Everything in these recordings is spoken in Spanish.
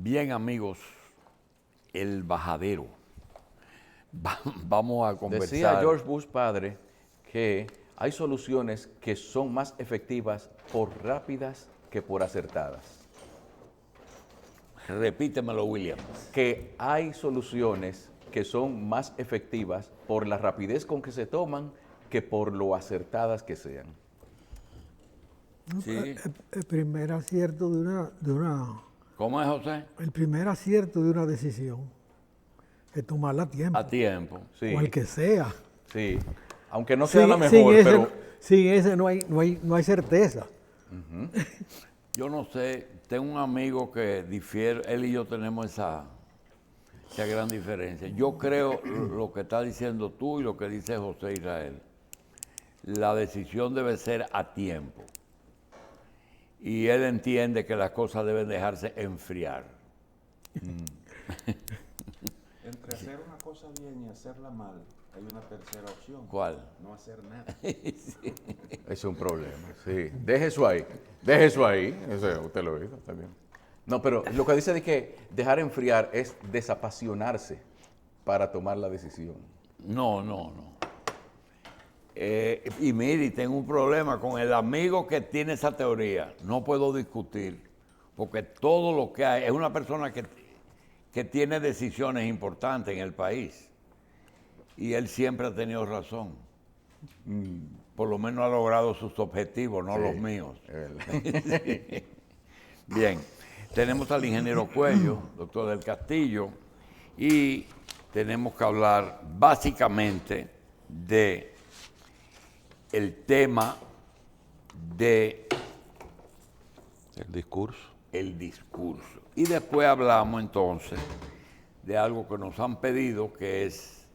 Bien, amigos, el bajadero. Vamos a conversar. Decía George Bush padre que hay soluciones que son más efectivas por rápidas que por acertadas. Repítemelo, William. Que hay soluciones que son más efectivas por la rapidez con que se toman que por lo acertadas que sean. Sí. El primer acierto ¿Cómo es, José? el primer acierto de una decisión es tomarla a tiempo, A tiempo. Sí, cual que sea. sí. Aunque no sea la mejor, pero sin ese no hay certeza. Yo no sé, tengo un amigo que difiere, él y yo tenemos esa gran diferencia. Yo creo lo que está diciendo tú y lo que dice José Israel. La decisión debe ser a tiempo. Y él entiende que las cosas deben dejarse enfriar. Entre hacer una cosa bien y hacerla mal, hay una tercera opción. ¿Cuál? No hacer nada. es un problema. Sí. Deje eso ahí. Deje eso ahí. Eso usted lo hizo también. No, pero lo que dice de que dejar enfriar es desapasionarse para tomar la decisión. No. Y mire, tengo un problema con el amigo que tiene esa teoría. No puedo discutir, porque todo lo que hay es una persona que tiene decisiones importantes en el país. Y él siempre ha tenido razón. Por lo menos ha logrado sus objetivos, no los míos. Sí. Bien, tenemos al ingeniero Cuello, doctor del Castillo, y tenemos que hablar básicamente de el tema de El discurso. Y después hablamos entonces de algo que nos han pedido, que es,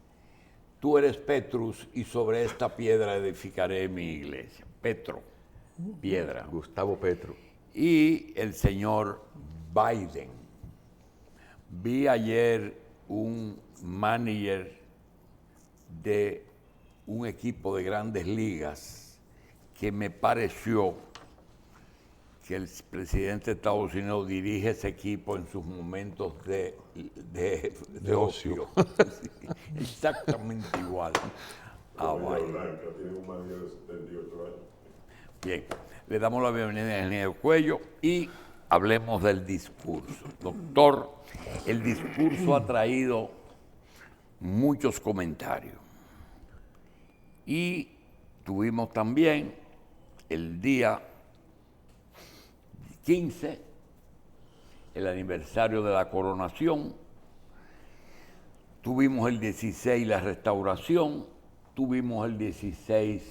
tú eres Petrus y sobre esta piedra edificaré mi iglesia. Petro, piedra. Gustavo Petro. Y el señor Biden. Vi ayer un manager de un equipo de grandes ligas que me pareció que el presidente de Estados Unidos dirige ese equipo en sus momentos de ocio. Sí, exactamente igual a Biden. Bien, le damos la bienvenida al ingeniero Cuello y hablemos del discurso. Doctor, el discurso ha traído muchos comentarios. Y tuvimos también el día 15, el aniversario de la coronación. Tuvimos el 16, la restauración. Tuvimos el 16,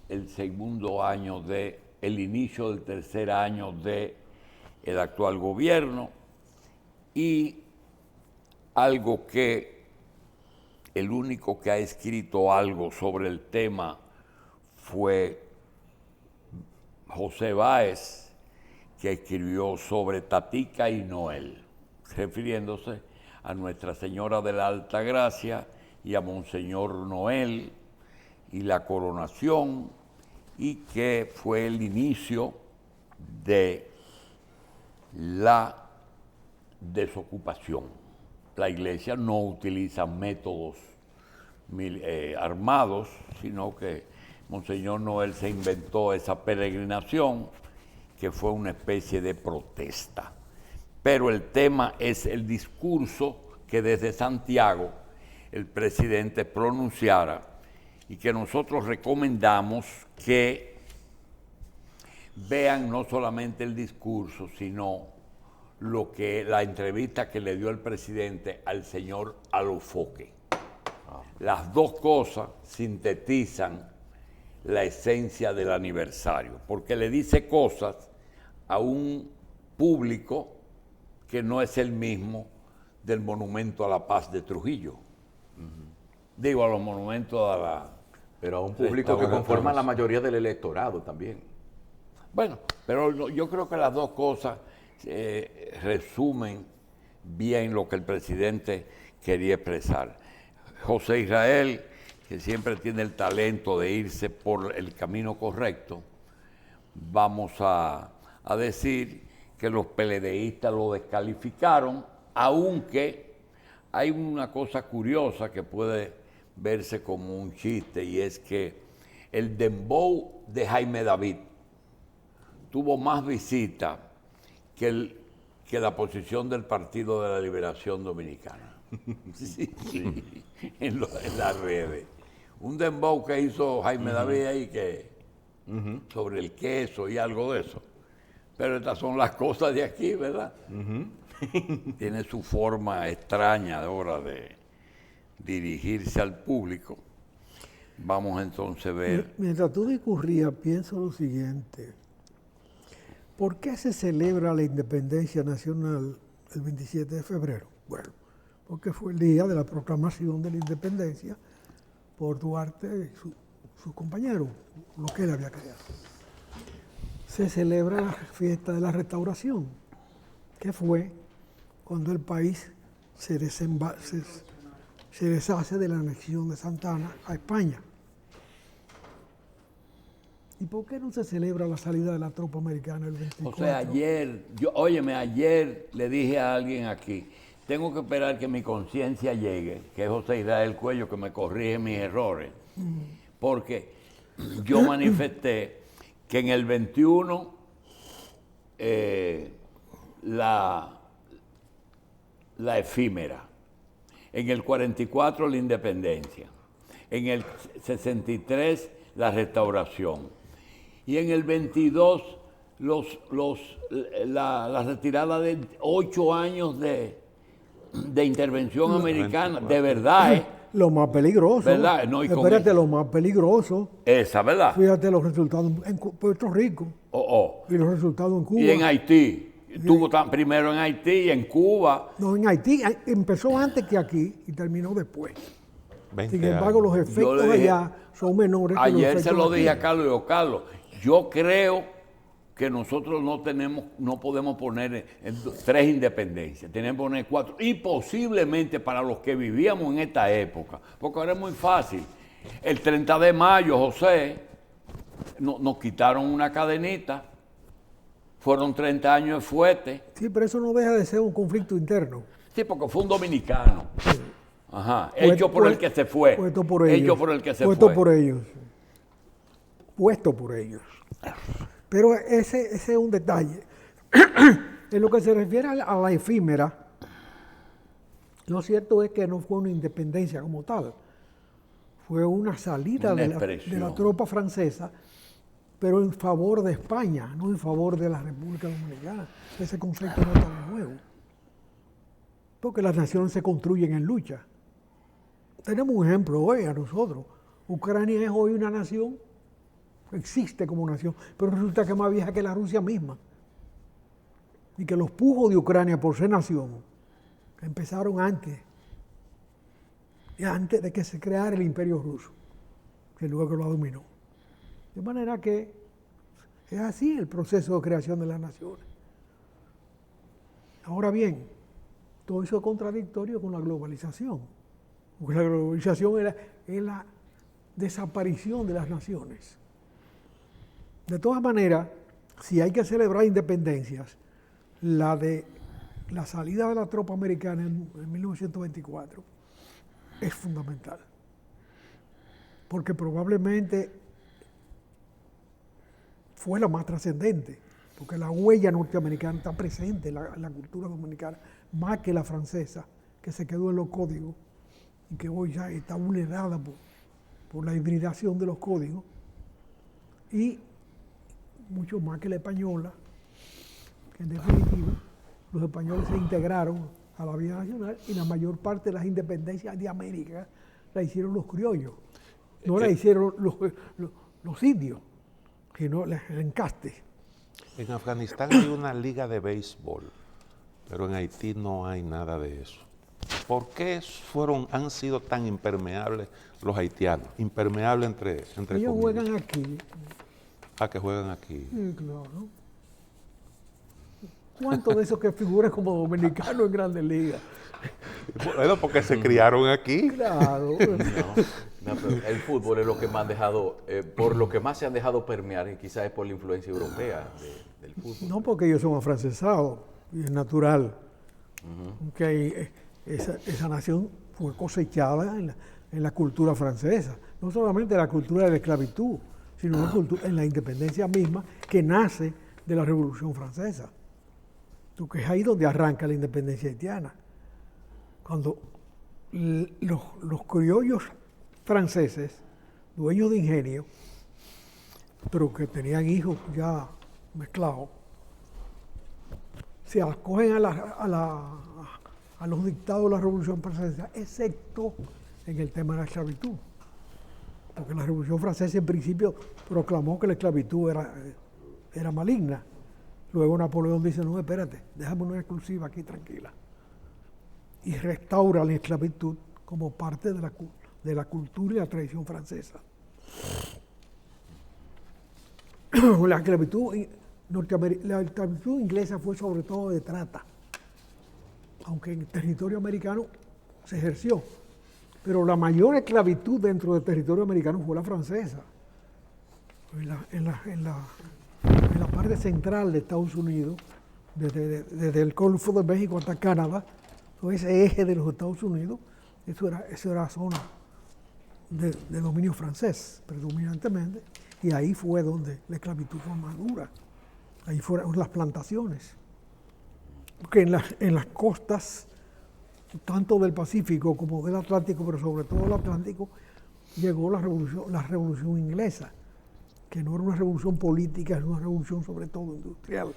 el segundo año el inicio del tercer año del actual gobierno. Y algo que el único que ha escrito algo sobre el tema fue José Báez, que escribió sobre Tatica y Noel, refiriéndose a Nuestra Señora de la Alta Gracia y a Monseñor Noel y la coronación, y que fue el inicio de la desocupación. La iglesia no utiliza métodos armados, sino que Monseñor Noel se inventó esa peregrinación que fue una especie de protesta. Pero el tema es el discurso que desde Santiago el presidente pronunciara y que nosotros recomendamos que vean no solamente el discurso, sino la entrevista que le dio el presidente al señor Alofoque. Las dos cosas sintetizan la esencia del aniversario, porque le dice cosas a un público que no es el mismo del Monumento a la Paz de Trujillo. Digo, a los monumentos a la... Pero a un público que conforma la mayoría del electorado también. Bueno, pero yo creo que las dos cosas resumen bien lo que el presidente quería expresar. José Israel, que siempre tiene el talento de irse por el camino correcto, vamos a decir que los PLDistas lo descalificaron, aunque hay una cosa curiosa que puede verse como un chiste, y es que el dembow de Jaime David tuvo más visitas que la posición del Partido de la Liberación Dominicana. Sí. En las redes. Un dembow que hizo Jaime David ahí sobre el queso y algo de eso. Pero estas son las cosas de aquí, ¿verdad? Tiene su forma extraña ahora de dirigirse al público. Vamos entonces a ver. Mientras tú discurrías, pienso lo siguiente. ¿Por qué se celebra la independencia nacional el 27 de febrero? Bueno, porque fue el día de la proclamación de la independencia por Duarte y su compañero, lo que él había creado. Se celebra la fiesta de la Restauración, que fue cuando el país se deshace de la anexión de Santa Ana a España. ¿Y por qué no se celebra la salida de la tropa americana el 24? O sea, ayer le dije a alguien aquí, tengo que esperar que mi conciencia llegue, que es José Israel Cuello, que me corrige mis errores, porque yo manifesté que en el 21 la efímera, en el 44 la independencia, en el 63 la restauración, y en el 22 la retirada de 8 años de intervención americana, de verdad, Lo más peligroso. ¿Verdad? No, espérate, lo más peligroso. Esa, ¿verdad? Fíjate los resultados en Puerto Rico y los resultados en Cuba. Y en Haití. Estuvo primero en Haití y en Cuba. No, en Haití empezó antes que aquí y terminó después. 20 Sin embargo, los efectos allá son menores. Que los Ayer efectos se lo dije aquí. a Carlos, y digo, Carlos, yo creo que nosotros no podemos poner 3 independencias, tenemos que poner 4, y posiblemente para los que vivíamos en esta época, porque ahora es muy fácil. El 30 de mayo, José, nos quitaron una cadenita, fueron 30 años de fuete. Sí, pero eso no deja de ser un conflicto interno. Sí, porque fue un dominicano. Ajá, hecho por el que se fue. Puesto por ellos. Hecho por el que se puesto fue. por ellos. Puesto por ellos. Pero ese es un detalle. En lo que se refiere a la efímera, lo cierto es que no fue una independencia como tal. Fue una salida Una de la tropa francesa, pero en favor de España, no en favor de la República Dominicana. Ese concepto no es tan nuevo. Porque las naciones se construyen en lucha. Tenemos un ejemplo hoy a nosotros. Ucrania es hoy una nación, existe como nación, pero resulta que es más vieja que la Rusia misma. Y que los pujos de Ucrania por ser nación empezaron antes de que se creara el Imperio Ruso, que luego lo dominó. De manera que es así el proceso de creación de las naciones. Ahora bien, todo eso es contradictorio con la globalización. Porque la globalización es la desaparición de las naciones. De todas maneras, si hay que celebrar independencias, la de la salida de la tropa americana en 1924 es fundamental. Porque probablemente fue la más trascendente, porque la huella norteamericana está presente en la cultura dominicana, más que la francesa, que se quedó en los códigos y que hoy ya está vulnerada por la hibridación de los códigos, y mucho más que la española, que en definitiva los españoles se integraron a la vida nacional y la mayor parte de las independencias de América la hicieron los criollos, no la hicieron los indios, sino el encaste. En Afganistán hay una liga de béisbol, pero en Haití no hay nada de eso. ¿Por qué han sido tan impermeables los haitianos? Impermeables entre Ellos comillas. juegan aquí. Que juegan aquí. Sí, claro. ¿Cuántos de esos que figuran como dominicanos en Grandes Ligas? Bueno, porque se criaron aquí. Claro. No, pero el fútbol es lo que más han dejado, por lo que más se han dejado permear, y quizás es por la influencia europea del No, porque ellos son afrancesados, y es natural que esa nación fue cosechada en la cultura francesa, no solamente la cultura de la esclavitud, sino en la independencia misma que nace de la Revolución Francesa. Porque es ahí donde arranca la independencia haitiana. Cuando los criollos franceses, dueños de ingenio, pero que tenían hijos ya mezclados, se acogen a los dictados de la Revolución Francesa, excepto en el tema de la esclavitud. Porque la Revolución Francesa en principio proclamó que la esclavitud era maligna. Luego Napoleón dice, no, espérate, déjame una exclusiva aquí tranquila. Y restaura la esclavitud como parte de la cultura y la tradición francesa. La esclavitud inglesa fue sobre todo de trata, aunque en el territorio americano se ejerció. Pero la mayor esclavitud dentro del territorio americano fue la francesa. En la parte central de Estados Unidos, desde el Golfo de México hasta Canadá, todo ese eje de los Estados Unidos, eso era zona de dominio francés, predominantemente, y ahí fue donde la esclavitud fue más dura. Ahí fueron las plantaciones. Porque en las costas, tanto del Pacífico como del Atlántico, pero sobre todo del Atlántico, llegó la revolución inglesa, que no era una revolución política, era una revolución sobre todo industrial.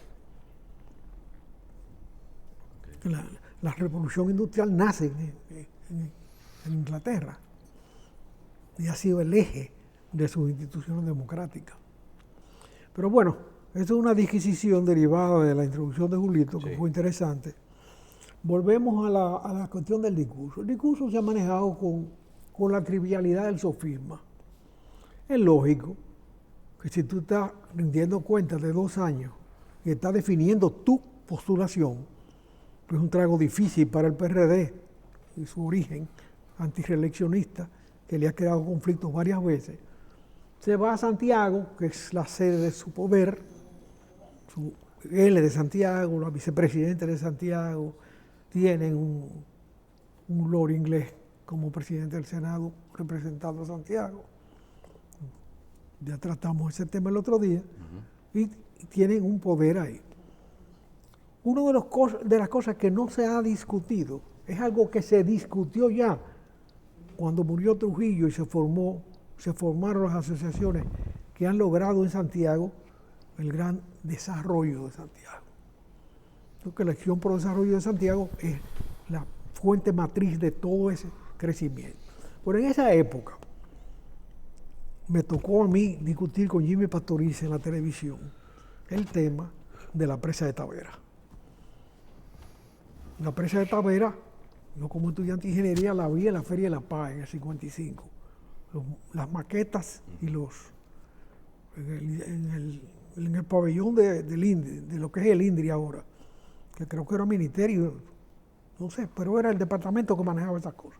La revolución industrial nace en Inglaterra y ha sido el eje de sus instituciones democráticas. Pero bueno, esto es una disquisición derivada de la introducción de Julito, que fue interesante. Volvemos a la cuestión del discurso. El discurso se ha manejado con la trivialidad del sofisma. Es lógico que si tú estás rindiendo cuentas de 2 años y estás definiendo tu postulación, que es un trago difícil para el PRD y su origen antireeleccionista, que le ha creado conflictos varias veces, se va a Santiago, que es la sede de su poder, él es de Santiago, la vicepresidenta de Santiago, tienen un lord inglés como presidente del Senado representando a Santiago. Ya tratamos ese tema el otro día, y tienen un poder ahí. Una de las cosas que no se ha discutido es algo que se discutió ya cuando murió Trujillo y se formaron las asociaciones que han logrado en Santiago el gran desarrollo de Santiago. Porque la Acción por el Desarrollo de Santiago es la fuente matriz de todo ese crecimiento. Pero en esa época me tocó a mí discutir con Jimmy Pastoriza en la televisión el tema de la presa de Tavera. La presa de Tavera, yo como estudiante de ingeniería la vi en la Feria de la Paz en el 55. Las maquetas y en el pabellón del INDRI, de lo que es el INDRI ahora, que creo que era ministerio, no sé, pero era el departamento que manejaba esas cosas.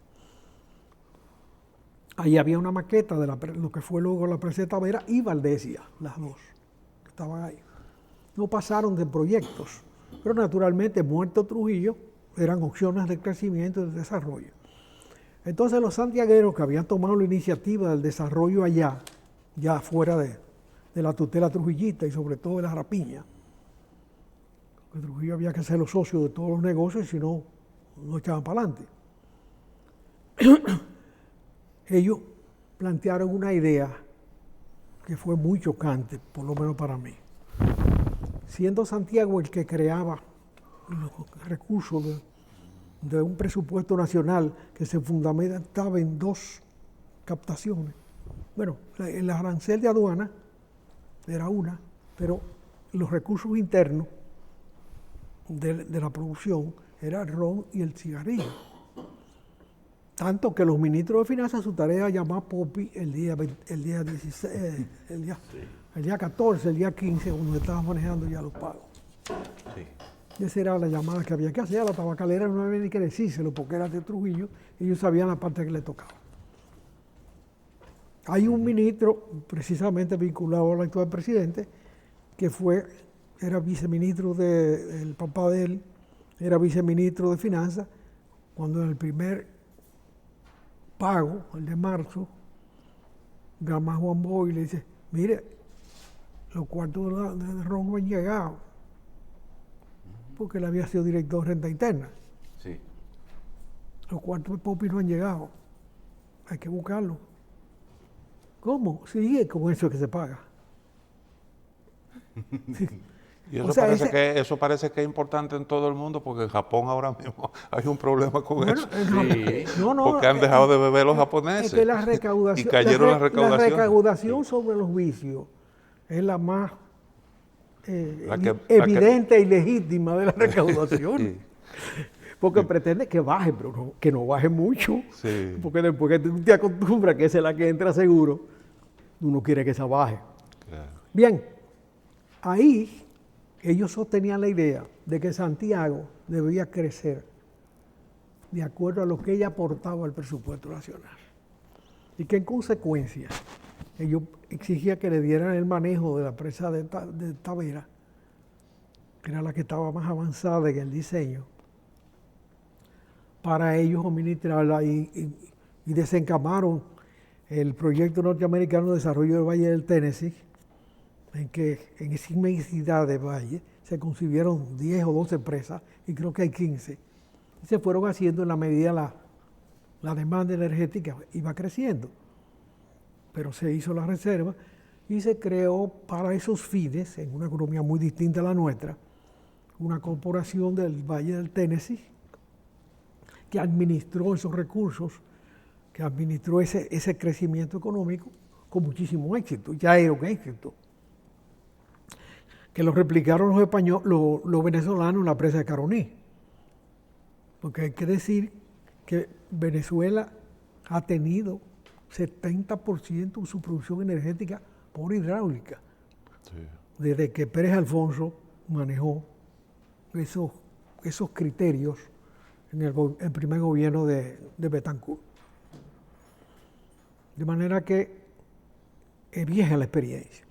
Ahí había una maqueta de lo que fue luego la presa de Tavera y Valdesia, las dos, que estaban ahí. No pasaron de proyectos, pero naturalmente, muerto Trujillo, eran opciones de crecimiento y de desarrollo. Entonces los santiagueros que habían tomado la iniciativa del desarrollo allá, ya fuera de la tutela trujillista y sobre todo de la rapiña, porque Trujillo había que ser los socios de todos los negocios, si no, no echaban para adelante. Ellos plantearon una idea que fue muy chocante, por lo menos para mí. Siendo Santiago el que creaba los recursos de un presupuesto nacional que se fundamentaba en 2 captaciones. Bueno, el arancel de aduana era una, pero los recursos internos de la producción era el ron y el cigarrillo. Tanto que los ministros de Finanzas, su tarea era llamar a Popi el día 16, el día 14, el día 15, cuando estaban manejando ya los pagos. Sí. Esa era la llamada que había que hacer. A la tabacalera no había ni que decírselo porque era de Trujillo y ellos sabían la parte que le tocaba. Hay un ministro, precisamente vinculado al actual presidente, que fue era viceministro el papá de él era viceministro de Finanzas, cuando en el primer pago, el de marzo, llama a Juan Bosch y le dice, mire, los cuartos de Ron no han llegado, porque él había sido director de renta interna. Sí. Los cuartos de Popi no han llegado, hay que buscarlos. ¿Cómo? Sí, es con eso que se paga. Sí. Y eso, O sea, eso parece que es importante en todo el mundo, porque en Japón ahora mismo hay un problema con eso. Sí. Porque han dejado de beber los japoneses. Es que la recaudación, y cayeron las la recaudaciones. recaudación sobre los vicios es la más La evidente y legítima de la recaudación. Sí. Porque pretende que baje, pero que no baje mucho. Sí. Porque después que tú te acostumbras que esa es la que entra seguro, uno quiere que esa baje. Claro. Bien, ahí ellos sostenían la idea de que Santiago debía crecer de acuerdo a lo que ella aportaba al presupuesto nacional. Y que en consecuencia ellos exigían que le dieran el manejo de la presa de Tavera, que era la que estaba más avanzada en el diseño, para ellos administrarla y desencamaron el proyecto norteamericano de desarrollo del Valle del Tennessee, en que en esa inmensidad de valle se concibieron 10 o 12 presas, y creo que hay 15. Y se fueron haciendo en la medida la demanda energética iba creciendo. Pero se hizo la reserva y se creó para esos fines, en una economía muy distinta a la nuestra, una corporación del Valle del Tennessee que administró esos recursos, que administró ese crecimiento económico con muchísimo éxito. Ya era un éxito. Que lo replicaron los españoles, los venezolanos en la presa de Caroní. Porque hay que decir que Venezuela ha tenido 70% de su producción energética por hidráulica. Sí. Desde que Pérez Alfonso manejó esos criterios en el primer gobierno de Betancourt. De manera que es vieja la experiencia.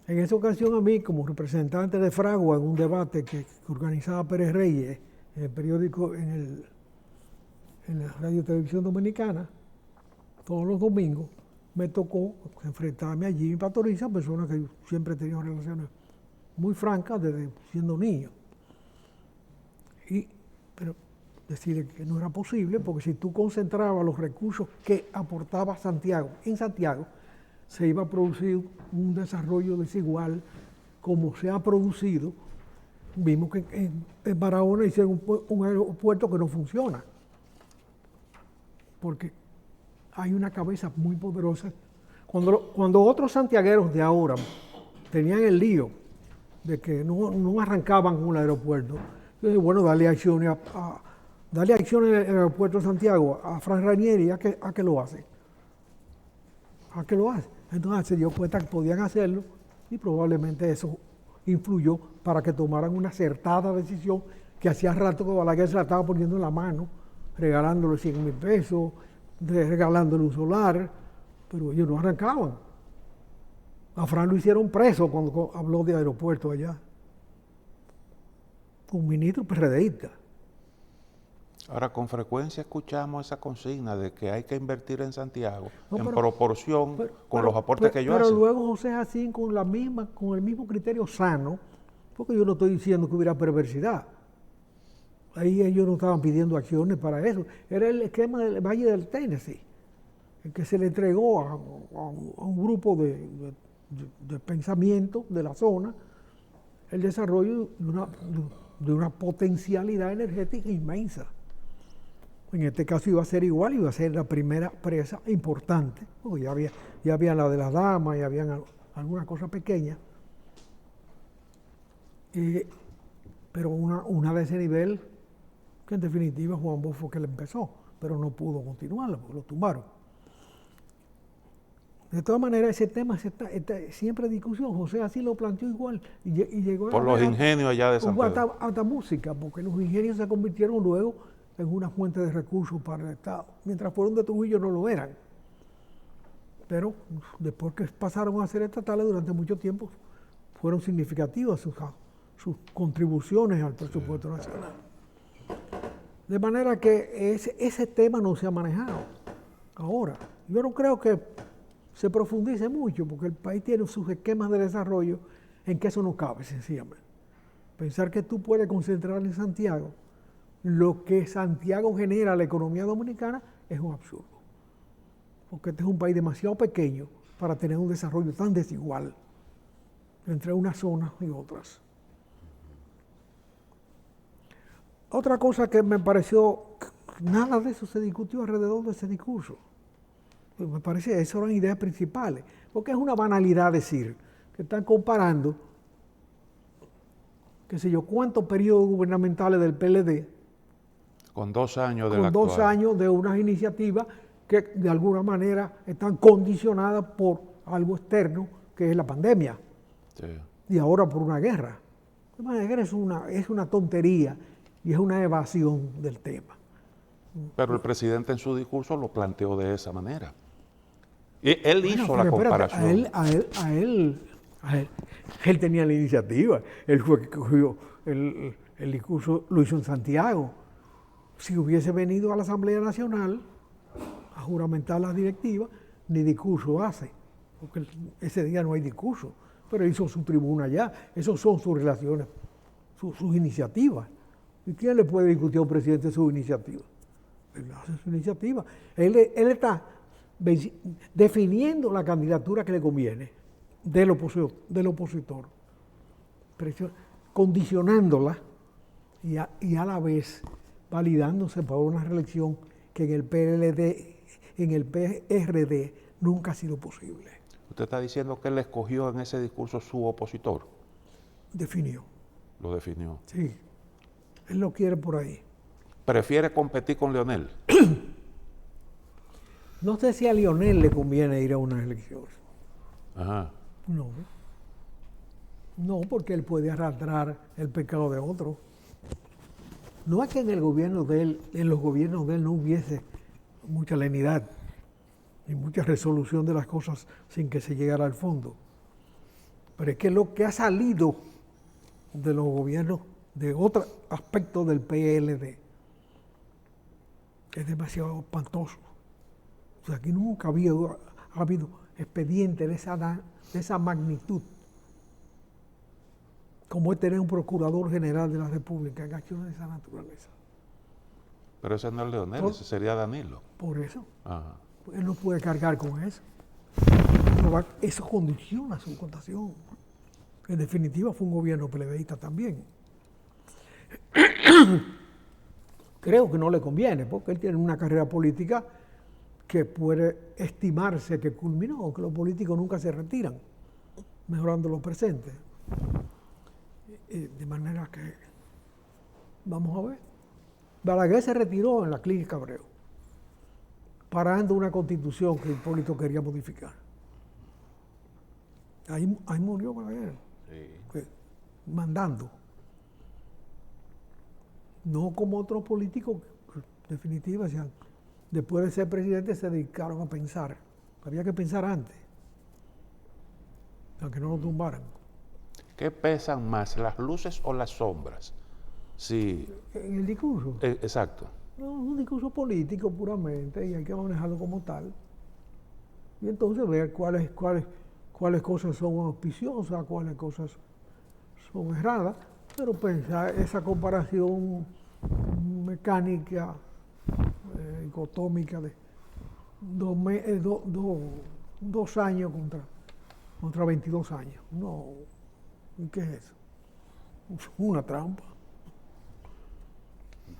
En esa ocasión a mí, como representante de Fragua, en un debate que organizaba Pérez Reyes en el periódico, en la Radio Televisión Dominicana, todos los domingos, me tocó enfrentarme a Jimmy Pastoriza, persona que yo siempre he tenido relaciones muy francas desde siendo niño. Pero decirle que no era posible, porque si tú concentrabas los recursos que aportaba Santiago en Santiago, se iba a producir un desarrollo desigual como se ha producido. Vimos que en Barahona hicieron un aeropuerto que no funciona, porque hay una cabeza muy poderosa. Cuando otros santiagueros de ahora tenían el lío de que no arrancaban con el aeropuerto, yo dije, bueno, dale acciones en el aeropuerto de Santiago a Fran Ranieri, ¿a qué lo hace? ¿A qué lo hace? Entonces se dio cuenta que podían hacerlo y probablemente eso influyó para que tomaran una acertada decisión que hacía rato que Balaguer se la estaba poniendo en la mano, regalándole 100,000 pesos, regalándole un solar, pero ellos no arrancaban. A Fran lo hicieron preso cuando habló de aeropuerto allá. Un ministro PRDista. Ahora, con frecuencia escuchamos esa consigna de que hay que invertir en Santiago No, en pero- proporción con los aportes que ellos Pero hacen. luego José Jacín con el mismo criterio sano, porque yo no estoy diciendo que hubiera perversidad. Ahí ellos no estaban pidiendo acciones para eso. Era el esquema del Valle del Tennessee, el que se le entregó a un grupo de pensamiento de la zona, el desarrollo de una potencialidad energética inmensa. En este caso iba a ser igual, iba a ser la primera presa importante, porque ya había la de las damas, ya habían algunas cosas pequeñas, pero una de ese nivel, que en definitiva Juan Bosch fue que le empezó, pero no pudo continuarla, porque lo tumbaron. De todas maneras, ese tema siempre en discusión. José así lo planteó igual y llegó Por los ingenios allá de San hubo Pedro. hasta música, porque los ingenios se convirtieron luego en una fuente de recursos para el Estado. Mientras fueron de Trujillo no lo eran. Pero después que pasaron a ser estatales durante mucho tiempo, fueron significativas sus contribuciones al presupuesto nacional. De manera que ese tema no se ha manejado ahora. Yo no creo que se profundice mucho, porque el país tiene sus esquemas de desarrollo en que eso no cabe, sencillamente. Pensar que tú puedes concentrar en Santiago lo que Santiago genera a la economía dominicana es un absurdo. Porque este es un país demasiado pequeño para tener un desarrollo tan desigual entre unas zonas y otras. Otra cosa que me pareció, nada de eso se discutió alrededor de ese discurso. Pues me parece que esas eran ideas principales, porque es una banalidad decir que están comparando, qué sé yo, cuántos periodos gubernamentales del PLD Con 2 años de con la 2 actual. años de unas iniciativas que de alguna manera están condicionadas por algo externo, que es la pandemia, Sí. y ahora por una guerra. La guerra es una tontería y es una evasión del tema. Pero el presidente en su discurso lo planteó de esa manera. Y él Bueno, hizo la pero espérate, comparación. él tenía la iniciativa, él fue que cogió el discurso, lo hizo en Santiago. Si hubiese venido a la Asamblea Nacional a juramentar las directivas, ni discurso hace, porque ese día no hay discurso, pero hizo su tribuna allá, esas son sus relaciones, sus iniciativas. ¿Y quién le puede discutir a un presidente su iniciativa? Él hace su iniciativa. Él está definiendo la candidatura que le conviene del opositor, condicionándola y a la vez validándose para una reelección que en el PRD nunca ha sido posible. Usted está diciendo que él escogió en ese discurso su opositor. Definió, Lo definió. sí. Él lo quiere por ahí. Prefiere competir con Leonel. No sé si a Lionel le conviene ir a unas elecciones. Ajá. No, porque él puede arrastrar el pecado de otro. No es que en el gobierno de él, en los gobiernos de él no hubiese mucha lenidad y mucha resolución de las cosas sin que se llegara al fondo. Pero es que lo que ha salido de los gobiernos de otro aspecto del PLD es demasiado espantoso. O sea, aquí nunca ha habido expediente de esa magnitud, como es tener un procurador general de la República en acciones de esa naturaleza. Pero ese no es Leonel, ese sería Danilo. Por eso, Ajá. él no puede cargar con eso. Eso condiciona su votación. En definitiva, fue un gobierno plebeísta también. Creo que no le conviene, porque él tiene una carrera política que puede estimarse que culminó, que los políticos nunca se retiran, mejorando los presentes. De manera que, vamos a ver, Balaguer se retiró en la clínica Abreu, parando una constitución que Hipólito quería modificar. Ahí murió Balaguer, mandando. No como otros políticos que, en definitiva, después de ser presidente se dedicaron a pensar. Había que pensar antes, aunque no lo tumbaran. ¿Qué pesan más, las luces o las sombras? Sí, En el discurso. exacto. No, es un discurso político puramente y hay que manejarlo como tal. Y entonces ver cuáles cosas son auspiciosas, cuáles cosas son erradas, pero pensar esa comparación mecánica, dicotómica de 2 años contra 22 años. No, ¿y qué es eso? Es una trampa.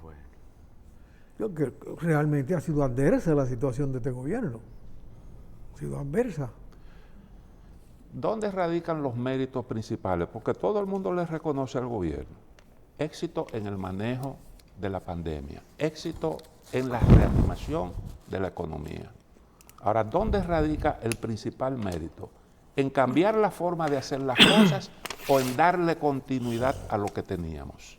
Bueno. Yo creo que realmente ha sido adversa la situación de este gobierno. Ha sido adversa. ¿Dónde radican los méritos principales? Porque todo el mundo le reconoce al gobierno. Éxito en el manejo de la pandemia, éxito en la reanimación de la economía. Ahora, ¿dónde radica el principal mérito? ¿En cambiar la forma de hacer las cosas o en darle continuidad a lo que teníamos?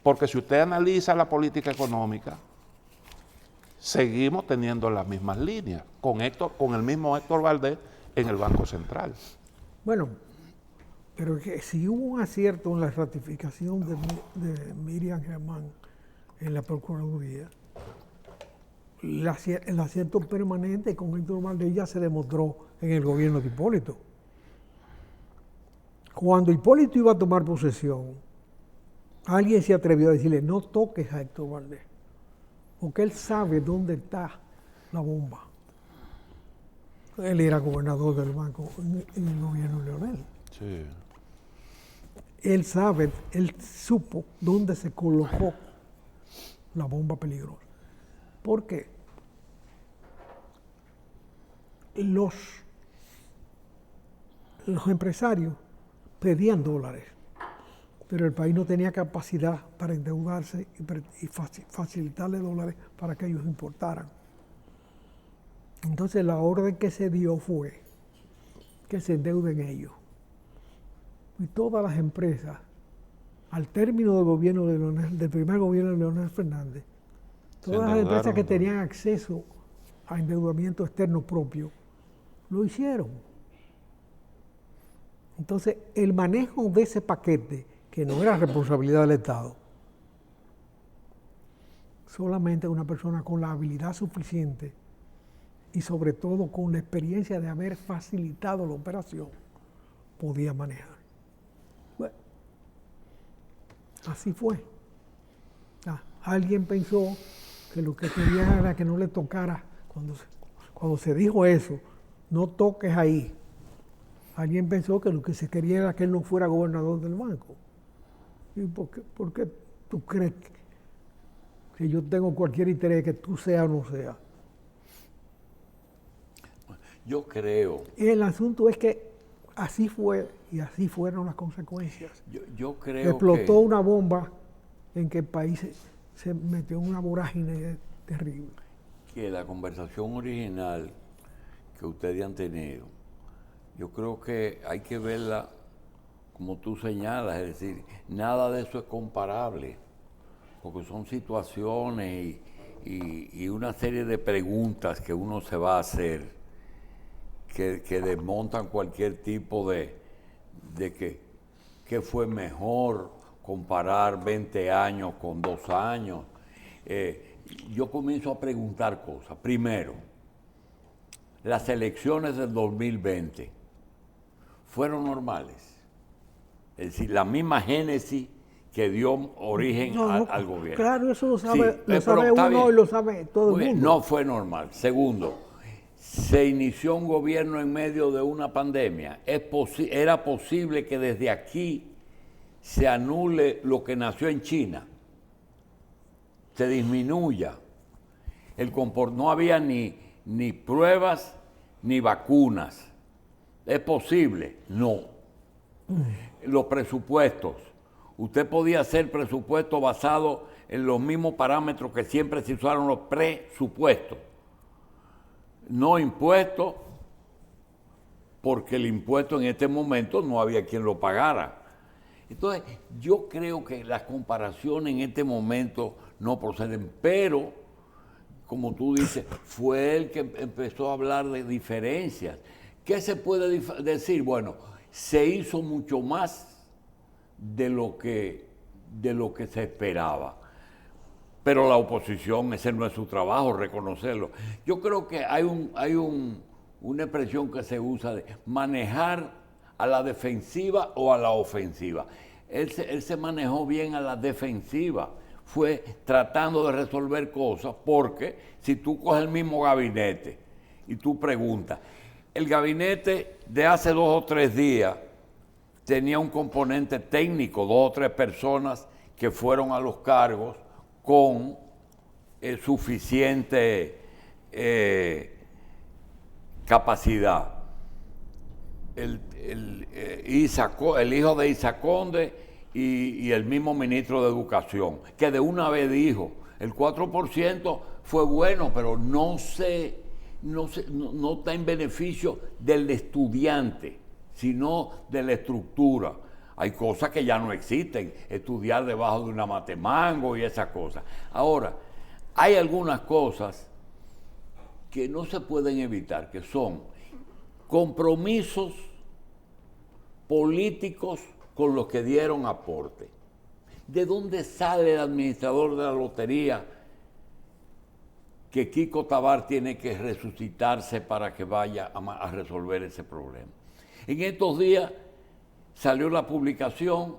Porque si usted analiza la política económica, seguimos teniendo las mismas líneas, con el mismo Héctor Valdés en el Banco Central. Bueno, Pero que si hubo un acierto en la ratificación de Miriam Germán en la Procuraduría, el acierto permanente con Héctor Valdés ya se demostró en el gobierno de Hipólito. Cuando Hipólito iba a tomar posesión, alguien se atrevió a decirle, no toques a Héctor Valdés, porque él sabe dónde está la bomba. Él era gobernador del banco en el gobierno de Leonel. Sí. Él sabe, él supo dónde se colocó la bomba peligrosa. ¿Por qué? Los empresarios pedían dólares, pero el país no tenía capacidad para endeudarse y facilitarle dólares para que ellos importaran. Entonces la orden que se dio fue que se endeuden ellos. Y todas las empresas, al término del gobierno del primer gobierno de Leonel Fernández, todas las empresas que tenían acceso a endeudamiento externo propio, lo hicieron. Entonces, el manejo de ese paquete, que no era responsabilidad del Estado, solamente una persona con la habilidad suficiente y sobre todo con la experiencia de haber facilitado la operación, podía manejar. Bueno, así fue. Alguien pensó que lo que quería era que no le tocara, cuando se dijo eso, no toques ahí. Alguien pensó que lo que se quería era que él no fuera gobernador del banco. ¿Y por qué tú crees que yo tengo cualquier interés que tú seas o no seas? Yo creo. El asunto es que así fue y así fueron las consecuencias. Yo creo explotó una bomba en que el país se metió en una vorágine terrible. Que la conversación original que ustedes han tenido, yo creo que hay que verla como tú señalas, es decir, nada de eso es comparable, porque son situaciones y una serie de preguntas que uno se va a hacer que desmontan cualquier tipo de que fue mejor comparar 20 años con 2 años. Yo comienzo a preguntar cosas. Primero, las elecciones del 2020 fueron normales. Es decir, la misma génesis que dio origen al gobierno. Claro, eso lo sabe, Sí, lo sabe uno bien. y lo sabe todo el mundo. No fue normal. Segundo, se inició un gobierno en medio de una pandemia. Era posible que desde aquí se anule lo que nació en China, se disminuya. No había ni pruebas ni vacunas. ¿Es posible? No. Los presupuestos. Usted podía hacer presupuestos basados en los mismos parámetros que siempre se usaron los presupuestos. No impuestos, porque el impuesto en este momento no había quien lo pagara. Entonces, yo creo que las comparaciones en este momento no proceden, pero, como tú dices, fue él que empezó a hablar de diferencias. ¿Qué se puede decir? Bueno, se hizo mucho más de lo que se esperaba. Pero la oposición, ese no es su trabajo, reconocerlo. Yo creo que hay una expresión que se usa de manejar a la defensiva o a la ofensiva. Él se manejó bien a la defensiva, fue tratando de resolver cosas, porque si tú coges el mismo gabinete y tú preguntas, el gabinete de hace 2 o 3 días tenía un componente técnico, 2 o 3 personas que fueron a los cargos con suficiente capacidad. El hijo de Isa Conde y el mismo ministro de Educación, que de una vez dijo, el 4% fue bueno, pero no está en beneficio del estudiante, sino de la estructura. Hay cosas que ya no existen, estudiar debajo de una matemango y esas cosas. Ahora, hay algunas cosas que no se pueden evitar, que son compromisos políticos con los que dieron aporte. ¿De dónde sale el administrador de la lotería que Kiko Tabar tiene que resucitarse para que vaya a resolver ese problema? En estos días salió la publicación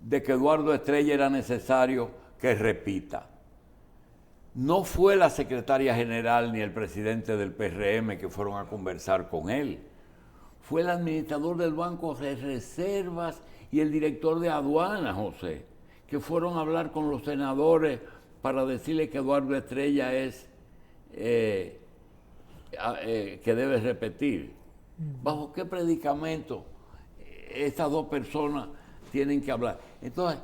de que Eduardo Estrella era necesario que repita. No fue la secretaria general ni el presidente del PRM que fueron a conversar con él. Fue el administrador del Banco de Reservas y el director de aduanas, José, que fueron a hablar con los senadores para decirle que Eduardo Estrella es que debe repetir. ¿Bajo qué predicamento estas dos personas tienen que hablar? Entonces,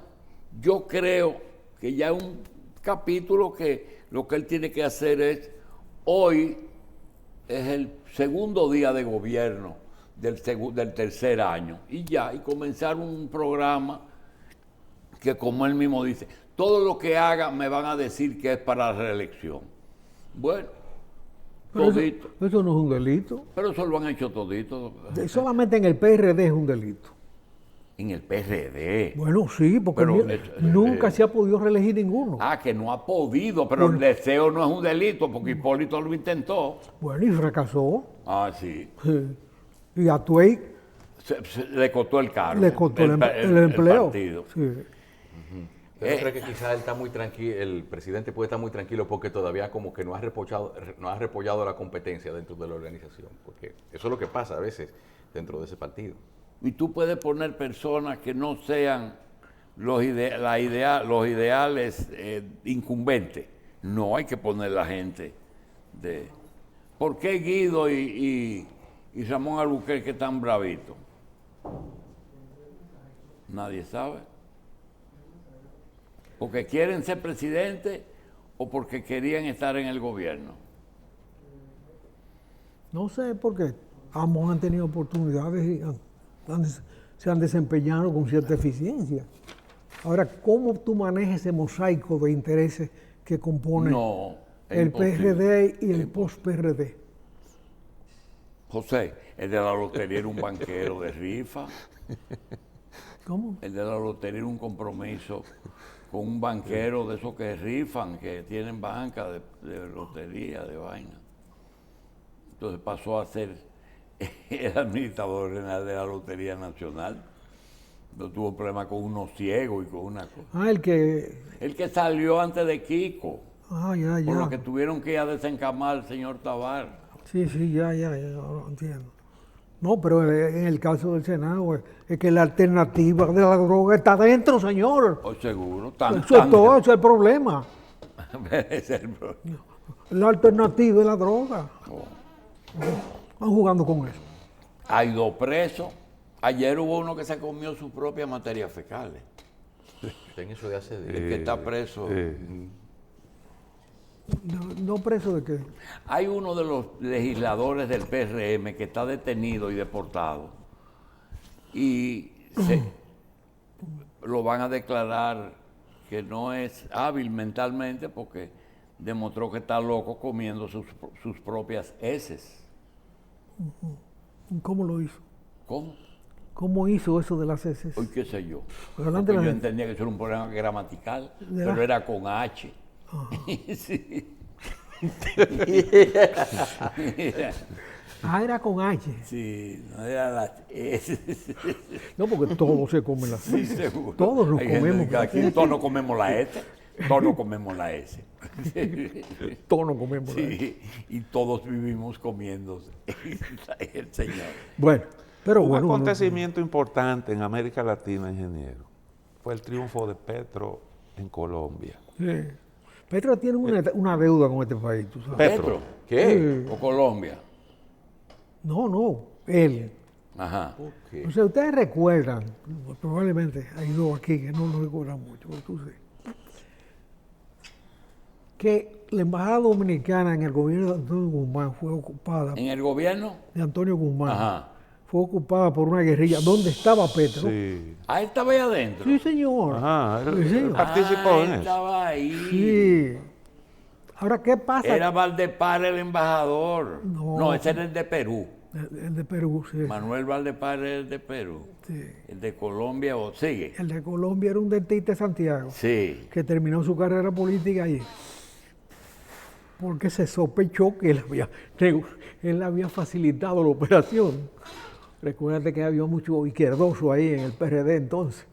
yo creo que ya es un capítulo que lo que él tiene que hacer es, hoy es el segundo día de gobierno del tercer año, y comenzar un programa que, como él mismo dice, todo lo que haga me van a decir que es para la reelección. Bueno, Pero todito. eso no es un delito. Pero eso lo han hecho todito. Solamente en el PRD es un delito. En el PRD. Bueno, sí, porque Pero, nunca se ha podido reelegir ninguno. Que no ha podido, pero el deseo no es un delito, porque Hipólito lo intentó. Bueno, y fracasó. Sí. Sí. Y a Twey Le costó el cargo. le costó el empleo. partido. Sí. ¿Pero cree que quizás él está muy tranquilo, el presidente puede estar muy tranquilo porque todavía como que no ha repollado la competencia dentro de la organización? Porque eso es lo que pasa a veces dentro de ese partido. Y tú puedes poner personas que no sean los ideales incumbentes. No hay que poner la gente de... ¿Por qué Guido y Ramón Albuquerque están bravitos? Nadie sabe. ¿Porque quieren ser presidente o porque querían estar en el gobierno? No sé por qué. Ambos han tenido oportunidades y se han desempeñado con cierta eficiencia. Ahora, ¿cómo tú manejas ese mosaico de intereses que compone el imposible. PRD y el post-PRD? José, el de la lotería era un banquero de rifa. ¿Cómo? El de la lotería era un compromiso con un banquero de esos que rifan, que tienen banca de lotería, de vaina. Entonces pasó a ser el administrador general de la Lotería Nacional. No tuvo problema con unos ciegos y con una cosa. El que... El que salió antes de Kiko, ya. por lo que tuvieron que ir a desencamar al señor Tabar. Sí, ya lo entiendo. No, pero en el caso del Senado es que la alternativa de la droga está dentro, señor. Oh, seguro. Eso es todo, eso es el problema. Ese es el problema. La alternativa es la droga. Oh. Están jugando con eso. Hay dos presos. Ayer hubo uno que se comió sus propias materias fecales. En eso de hace El que está preso. No preso de qué. Hay uno de los legisladores del PRM que está detenido y deportado. Y lo van a declarar que no es hábil mentalmente porque demostró que está loco comiendo sus propias heces. ¿Cómo lo hizo? ¿Cómo? ¿Cómo hizo eso de las heces? Hoy qué sé yo. Pero adelante Porque la yo gente. entendía que eso era un problema gramatical, ¿Verdad? pero era con H. Sí. Era con H. Sí, no era la S. No, porque todos se comen las Sí, heces. seguro. Todos nos Hay gente comemos. que aquí todos no comemos la S, todos no comemos la S. Todos nos comemos las heces. Sí, y todos vivimos comiendo el Señor. Bueno, pero Un bueno. acontecimiento importante en América Latina, ingeniero, fue el triunfo de Petro en Colombia. Sí. Petro tiene una deuda con este país, tú sabes. ¿Petro? ¿Qué? ¿O Colombia? No, él. Ajá. Ok. O sea, ustedes recuerdan, probablemente hay dos aquí que no lo recuerdan mucho, pero tú sé, que la embajada dominicana en el gobierno de Antonio Guzmán fue ocupada, ¿En el gobierno? de Antonio Guzmán, Ajá. fue ocupada por una guerrilla. ¿Dónde estaba Petro? Sí. Ah, él estaba ahí adentro. Sí, señor. Ajá, Sí, él señor. participó Ah, en él eso. estaba ahí. Sí. Ahora, ¿qué pasa? Era Valdepar el embajador. No. No, ese era el de Perú. El de Perú, sí. Manuel Valdepar es el de Perú. Sí. El de Colombia, o sigue. El de Colombia era un dentista de Santiago, Sí. que terminó su carrera política allí. Porque se sospechó que él había facilitado la operación. Recuérdate que había mucho izquierdoso ahí en el PRD entonces.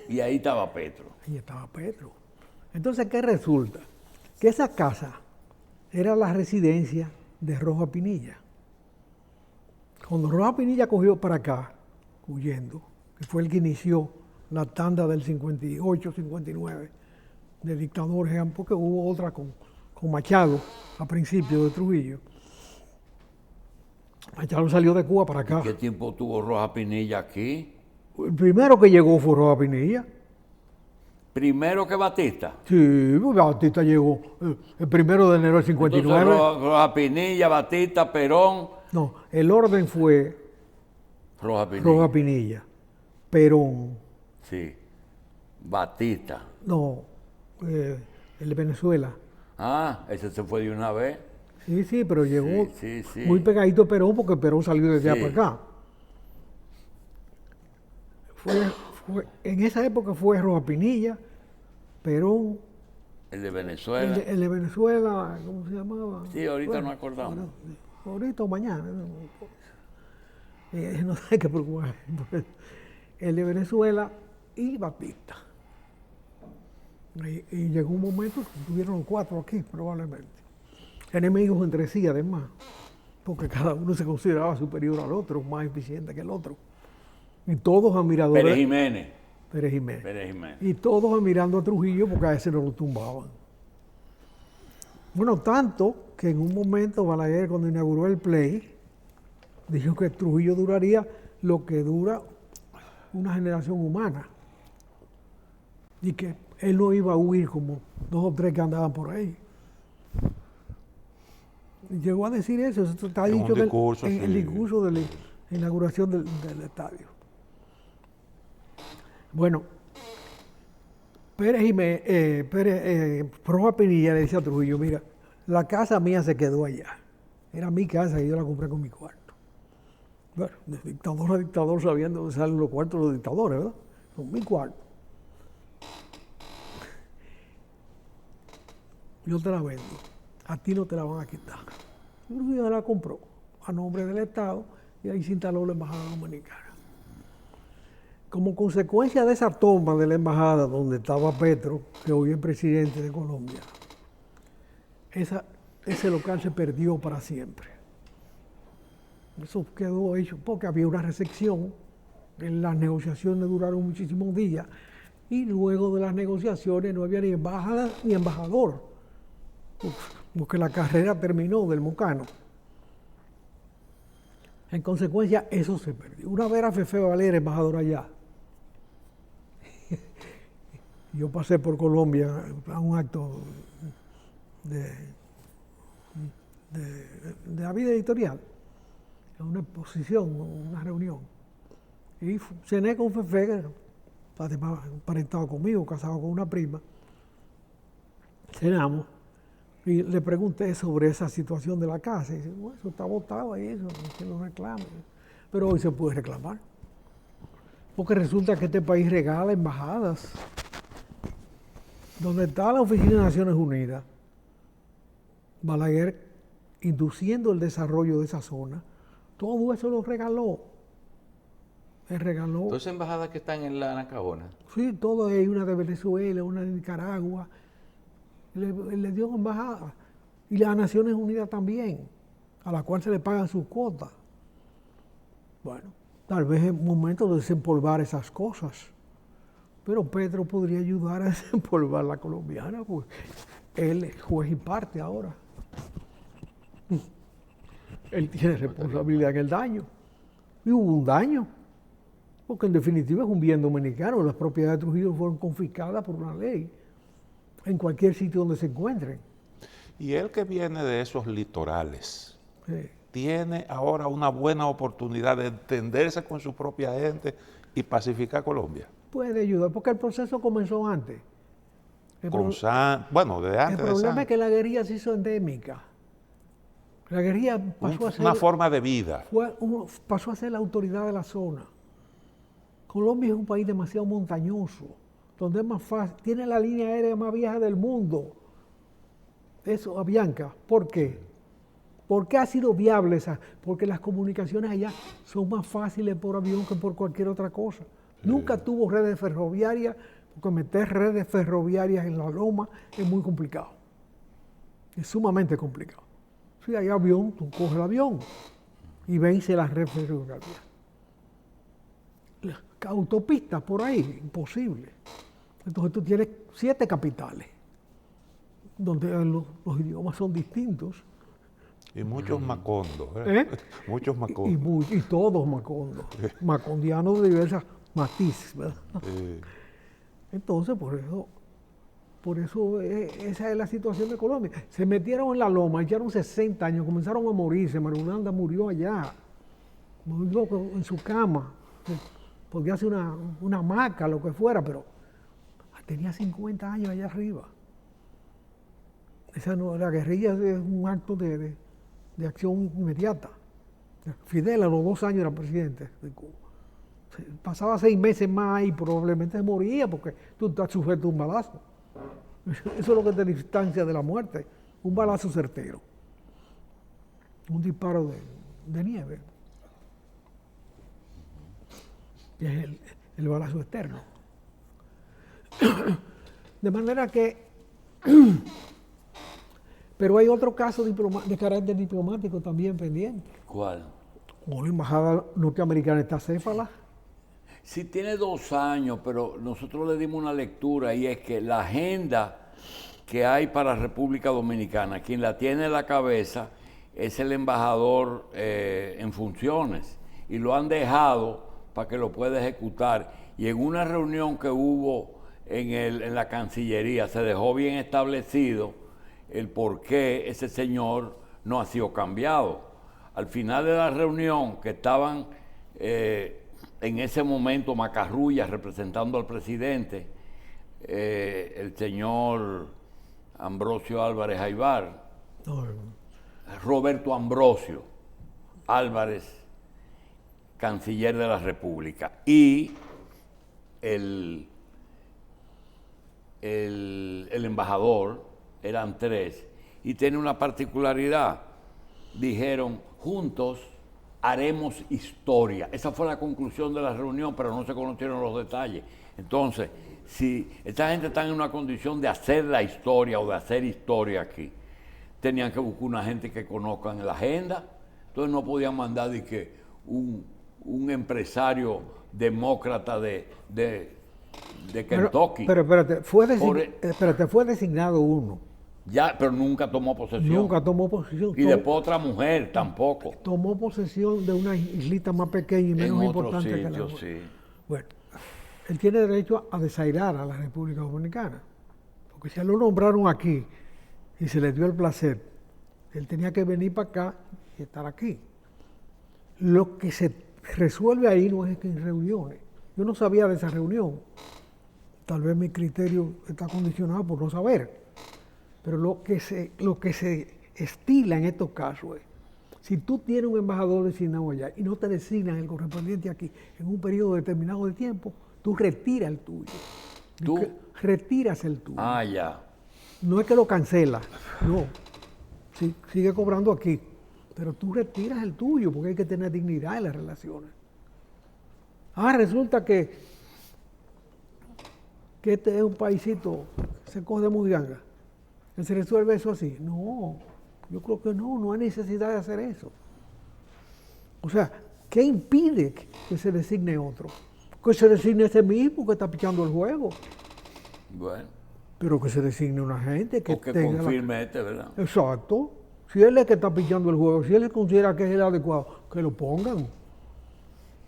Y ahí estaba Petro. Ahí estaba Petro. Entonces, ¿qué resulta? Que esa casa era la residencia de Rojas Pinilla. Cuando Rojas Pinilla cogió para acá, huyendo, que fue el que inició la tanda del 58, 59, de dictadores, porque hubo otra con Machado a principios de Trujillo. Machado salió de Cuba para acá. ¿Qué tiempo tuvo Rojas Pinilla aquí? El primero que llegó fue Rojas Pinilla. Primero que Batista. Sí, Batista llegó el 1 de enero del 59. Entonces, Rojas Pinilla, Batista, Perón. No, el orden fue Rojas Pinilla. Rojas Pinilla, Perón, Sí. Batista. no, el de Venezuela. Ah, ese se fue de una vez. Sí, pero llegó sí, sí. muy pegadito a Perón porque Perón salió desde allá Sí. para acá. En esa época fue Rojas Pinilla, Perón, El de Venezuela. el de Venezuela, ¿cómo se llamaba? Sí, ahorita no acordamos. Ahorita o mañana. No hay que preocupar. El de Venezuela y Batista. Y llegó un momento que tuvieron 4 aquí, probablemente. Enemigos entre sí, además, porque cada uno se consideraba superior al otro, más eficiente que el otro. Y todos admiradores. Pérez Jiménez. Pérez Jiménez. Pérez Jiménez. Y todos admirando a Trujillo porque a ese no lo tumbaban. Bueno, tanto que en un momento Balaguer, cuando inauguró el Play, dijo que Trujillo duraría lo que dura una generación humana. Y que él no iba a huir como 2 o 3 que andaban por ahí. Y llegó a decir eso está En un dicho discurso, en el sí. discurso de la inauguración del estadio. Bueno, Rojas Pinilla le dice a Trujillo, mira, la casa mía se quedó allá. Era mi casa y yo la compré con mi cuarto. Bueno, de dictador a dictador sabían de dónde salen los cuartos de los dictadores, ¿verdad? Son mi cuarto. Yo te la vendo. A ti no te la van a quitar. Y Trujillo la compró a nombre del Estado y ahí se instaló la Embajada Dominicana. Como consecuencia de esa toma de la embajada donde estaba Petro, que hoy es presidente de Colombia, ese local se perdió para siempre. Eso quedó hecho porque había una recepción, las negociaciones duraron muchísimos días y luego de las negociaciones no había ni embajada ni embajador, porque la carrera terminó del Mocano. En consecuencia, eso se perdió. Una vez era Fefe Valera, embajador allá. Yo pasé por Colombia a un acto de la vida editorial, a una exposición, una reunión. Y cené con Fefe, que además emparentado conmigo, casado con una prima. Cenamos y le pregunté sobre esa situación de la casa. Y dice, bueno, eso está botado ahí, eso, que lo reclame. Pero hoy se puede reclamar. Porque resulta que este país regala embajadas. Donde está la Oficina de Naciones Unidas, Balaguer, induciendo el desarrollo de esa zona, todo eso lo regaló. Él regaló. Entonces, embajadas que están en la Nacaona. Sí, todo hay una de Venezuela, una de Nicaragua. Le dio embajada. Y las Naciones Unidas también, a la cual se le pagan sus cuotas. Bueno, tal vez es momento de desempolvar esas cosas. Pero Petro podría ayudar a desempolvar la colombiana, porque él es juez y parte ahora. Él tiene responsabilidad en el daño. Y hubo un daño, porque en definitiva es un bien dominicano. Las propiedades de Trujillo fueron confiscadas por una ley en cualquier sitio donde se encuentren. Y él que viene de esos litorales, Sí. tiene ahora una buena oportunidad de entenderse con su propia gente y pacificar Colombia. Puede ayudar, porque el proceso comenzó antes. Desde Bueno, desde el antes de problema Santos. es que la guerrilla se hizo endémica. La guerrilla pasó a ser, una forma de vida. pasó a ser la autoridad de la zona. Colombia es un país demasiado montañoso, donde es más fácil, tiene la línea aérea más vieja del mundo. Eso, Avianca, ¿por qué? ¿Por qué ha sido viable esa? Porque las comunicaciones allá son más fáciles por avión que por cualquier otra cosa. Nunca tuvo redes ferroviarias, porque meter redes ferroviarias en la loma es muy complicado. Es sumamente complicado. Si hay avión, tú coges el avión y vence las redes ferroviarias. Las autopistas por ahí, imposible. Entonces tú tienes 7 capitales, donde los idiomas son distintos. Y muchos macondos. ¿Eh? Muchos macondos. Y todos macondos. Macondianos de diversas matices, ¿verdad? Entonces, por eso esa es la situación de Colombia. Se metieron en la loma, echaron 60 años, comenzaron a morirse. Marulanda murió allá, murió en su cama. Podía hacer una hamaca, lo que fuera, pero tenía 50 años allá arriba. La guerrilla es un acto de acción inmediata. Fidel a los 2 años era presidente de Cuba. Pasaba 6 meses más y probablemente se moría porque tú estás sujeto a un balazo. Eso es lo que te distancia de la muerte. Un balazo certero. Un disparo de nieve. Y es el balazo externo. De manera que... Pero hay otro caso de carácter diplomático también pendiente. ¿Cuál? Como la embajada norteamericana está céfala. Sí, tiene 2 años, pero nosotros le dimos una lectura y es que la agenda que hay para República Dominicana, quien la tiene en la cabeza es el embajador en funciones y lo han dejado para que lo pueda ejecutar. Y en una reunión que hubo en la Cancillería se dejó bien establecido el por qué ese señor no ha sido cambiado. Al final de la reunión, que estaban en ese momento Macarrullas representando al presidente, el señor Ambrosio Álvarez Aybar, Roberto Ambrosio Álvarez, canciller de la República, y el embajador, eran 3, y tiene una particularidad. Dijeron, juntos haremos historia. Esa fue la conclusión de la reunión, pero no se conocieron los detalles. Entonces, si esta gente está en una condición de hacer la historia o de hacer historia aquí, tenían que buscar una gente que conozcan la agenda. Entonces no podían mandar de que un empresario demócrata de Kentucky. Pero espérate, fue designado uno. Ya, pero nunca tomó posesión. Nunca tomó posesión. Y después otra mujer tampoco. Tomó posesión de una islita más pequeña y menos importante que la otra. Sí. Bueno, él tiene derecho a desairar a la República Dominicana. Porque si lo nombraron aquí y se le dio el placer, él tenía que venir para acá y estar aquí. Lo que se resuelve ahí no es que en reuniones. Yo no sabía de esa reunión. Tal vez mi criterio está condicionado por no saber. Pero lo que se estila en estos casos es, si tú tienes un embajador designado allá y no te designan el correspondiente aquí en un periodo determinado de tiempo, tú retiras el tuyo. ¿Tú? Retiras el tuyo. Ah, ya. No es que lo cancelas, no. Sí, sigue cobrando aquí, pero tú retiras el tuyo porque hay que tener dignidad en las relaciones. Resulta que este es un paisito, se coge de mujiganga. ¿Que se resuelve eso así? No, yo creo que no hay necesidad de hacer eso. O sea, ¿qué impide que se designe otro? Que se designe ese mismo que está pichando el juego. Bueno. Pero que se designe una gente que O que confirme ¿verdad? Exacto. Si él es que está pichando el juego, si él considera que es el adecuado, que lo pongan.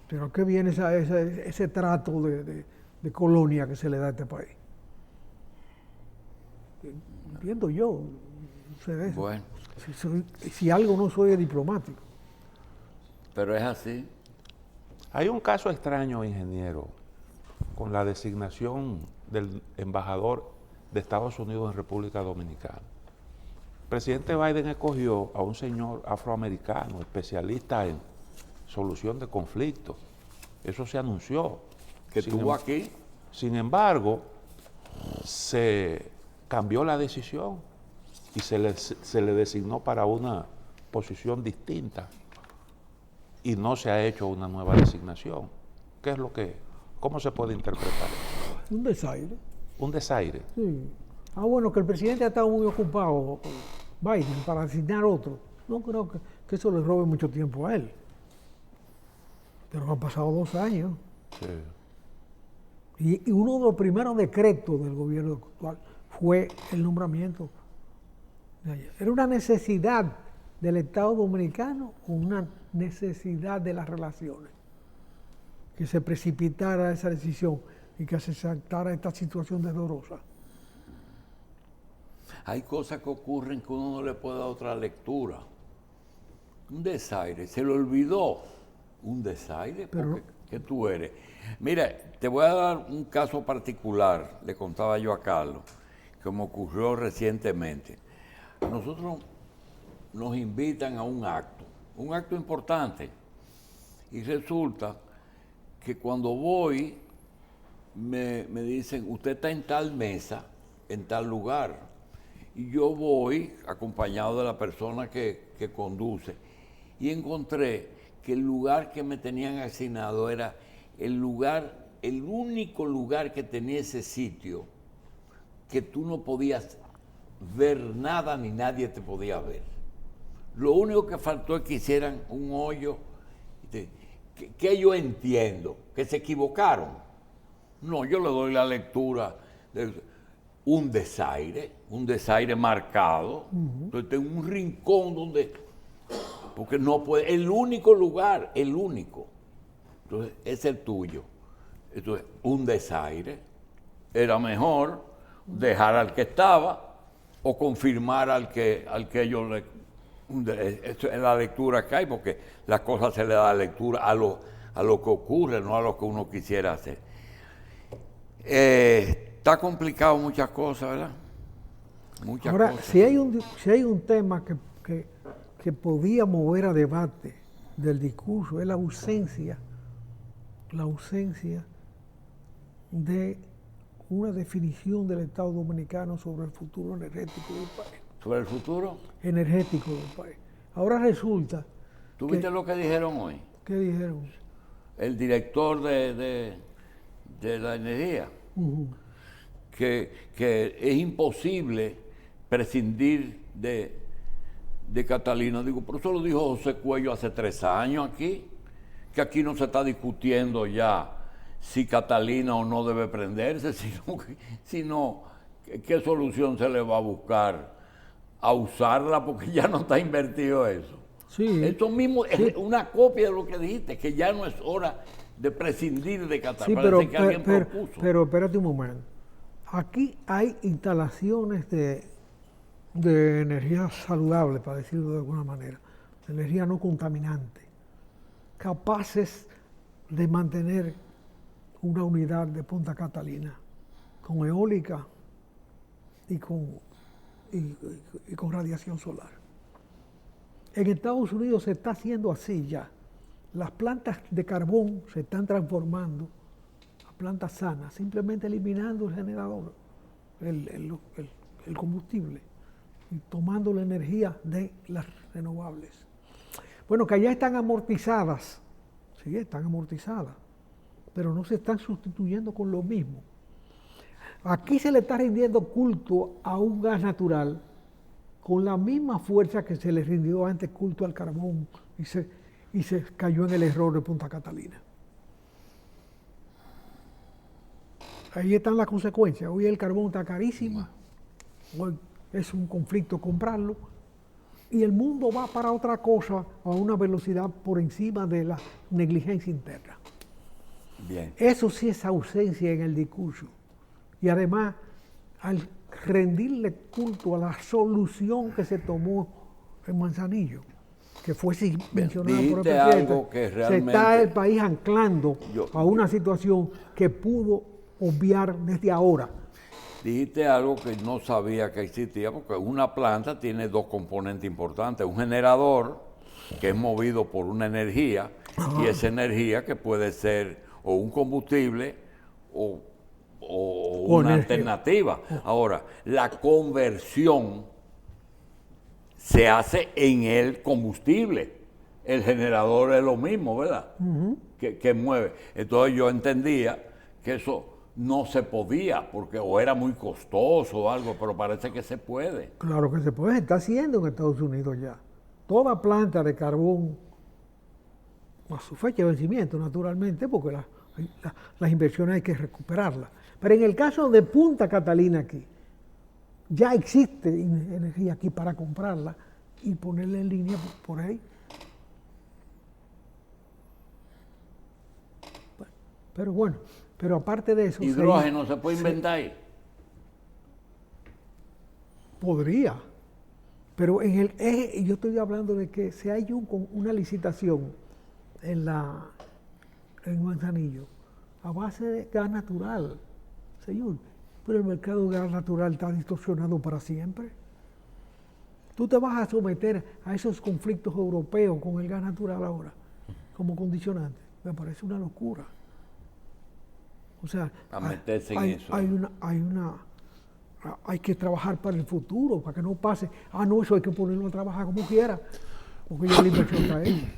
Pero ¿qué viene ese trato de colonia que se le da a este país? Entiendo yo, no sé de eso. Bueno. Si algo no soy diplomático. Pero es así. Hay un caso extraño, ingeniero, con la designación del embajador de Estados Unidos en República Dominicana. El presidente Biden escogió a un señor afroamericano, especialista en solución de conflictos. Eso se anunció. Que estuvo aquí. Sin embargo, se cambió la decisión y se le designó para una posición distinta y no se ha hecho una nueva designación. ¿Qué es lo que, cómo se puede interpretar eso? Un desaire. Un desaire. Sí. Bueno, que el presidente ha estado muy ocupado, Biden, para designar otro. No creo que eso le robe mucho tiempo a él. Pero han pasado 2 años. Sí. Y uno de los primeros decretos del gobierno actual fue el nombramiento de ayer. Era una necesidad del Estado Dominicano o una necesidad de las relaciones. Que se precipitara esa decisión y que se saltara esta situación dolorosa. Hay cosas que ocurren que uno no le puede dar otra lectura. Un desaire, se le olvidó. Un desaire, porque ¿qué tú eres? Mira, te voy a dar un caso particular, le contaba yo a Carlos, que me ocurrió recientemente. Nosotros nos invitan a un acto importante, y resulta que cuando voy, me dicen, usted está en tal mesa, en tal lugar, y yo voy acompañado de la persona que conduce, y encontré que el lugar que me tenían asignado era el único lugar que tenía ese sitio, que tú no podías ver nada ni nadie te podía ver. Lo único que faltó es que hicieran un hoyo, que yo entiendo, que se equivocaron. No, yo le doy la lectura de un desaire marcado. Entonces tengo un rincón donde, porque no puede, el único lugar, el único. Entonces, es el tuyo. Entonces, un desaire. Era mejor dejar al que estaba o confirmar al que ellos le... Eso es la lectura que hay, porque las cosas se le da lectura a lo que ocurre, no a lo que uno quisiera hacer. Está complicado muchas cosas, ¿verdad? Muchas Ahora, cosas. si hay un tema que podía mover a debate del discurso, es la ausencia de una definición del Estado Dominicano sobre el futuro energético del país. ¿Sobre el futuro? Energético del país. Ahora resulta... ¿Tú viste lo que dijeron hoy? ¿Qué dijeron? El director de la energía, que es imposible prescindir de Catalina. Digo, pero eso lo dijo José Cuello hace 3 años aquí, que aquí no se está discutiendo ya si Catalina o no debe prenderse, sino qué solución se le va a buscar a usarla, porque ya no está invertido eso. Sí. Esto mismo es una copia de lo que dijiste, que ya no es hora de prescindir de Catalina. Sí, Parece que alguien propuso. pero espérate un momento. Aquí hay instalaciones de energía saludable, para decirlo de alguna manera, de energía no contaminante, capaces de mantener una unidad de Punta Catalina con eólica y con radiación solar. En Estados Unidos se está haciendo así ya. Las plantas de carbón se están transformando a plantas sanas, simplemente eliminando el generador, el combustible, y tomando la energía de las renovables. Bueno, que allá están amortizadas, sí, están amortizadas, pero no se están sustituyendo con lo mismo. Aquí se le está rindiendo culto a un gas natural con la misma fuerza que se le rindió antes culto al carbón y se cayó en el error de Punta Catalina. Ahí están las consecuencias. Hoy el carbón está carísimo, hoy es un conflicto comprarlo, y el mundo va para otra cosa a una velocidad por encima de la negligencia interna. Bien. Eso sí es ausencia en el discurso. Y además, al rendirle culto a la solución que se tomó en Manzanillo, que fue mencionada por el Dijiste presidente, algo que se realmente... está el país anclando a una situación que pudo obviar desde ahora. dijiste algo que no sabía que existía, porque una planta tiene dos componentes importantes. Un generador, que es movido por una energía, y esa energía que puede ser o un combustible o una energía. alternativa. Ahora, la conversión se hace en el combustible. El generador es lo mismo, ¿verdad? Que mueve. Entonces yo entendía que eso no se podía, porque o era muy costoso o algo, pero parece que se puede. Claro que se puede, se está haciendo en Estados Unidos ya. Toda planta de carbón, a su fecha de vencimiento, naturalmente, porque las inversiones hay que recuperarlas. Pero en el caso de Punta Catalina aquí, ya existe energía aquí para comprarla y ponerla en línea por ahí. Pero bueno, pero aparte de eso... Hidrógeno se puede inventar ahí. Podría, pero en el eje, yo estoy hablando de que si hay una licitación en Manzanillo a base de gas natural, señor, pero el mercado de gas natural está distorsionado para siempre. Tú te vas a someter a esos conflictos europeos con el gas natural ahora, como condicionante. Me parece una locura. O sea, A meterse en eso. hay que trabajar para el futuro, para que no pase, no, eso hay que ponerlo a trabajar como quiera, porque ya la inversión está hecha.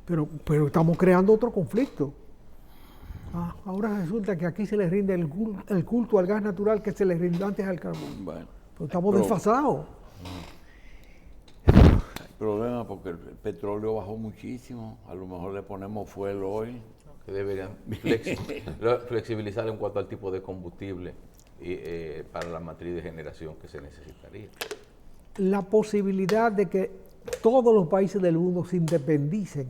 Pero estamos creando otro conflicto. Ahora resulta que aquí se le rinde el culto al gas natural que se le rindió antes al carbón. Bueno, Pero estamos desfasados. hay problema porque el petróleo bajó muchísimo. A lo mejor le ponemos fuel hoy. Que deberían flexibilizar en cuanto al tipo de combustible y, para la matriz de generación que se necesitaría. La posibilidad de que todos los países del mundo se independicen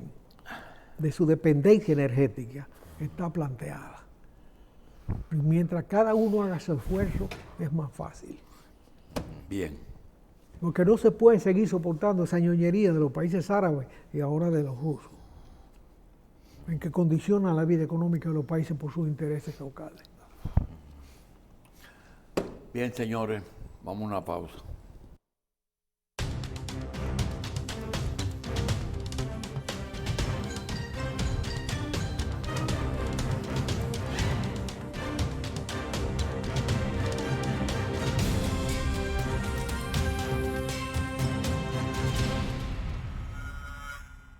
de su dependencia energética está planteada. Mientras cada uno haga su esfuerzo, es más fácil. Bien. Porque no se puede seguir soportando esa ñoñería de los países árabes y ahora de los rusos, en que condiciona la vida económica de los países por sus intereses locales. Bien, señores, vamos a una pausa.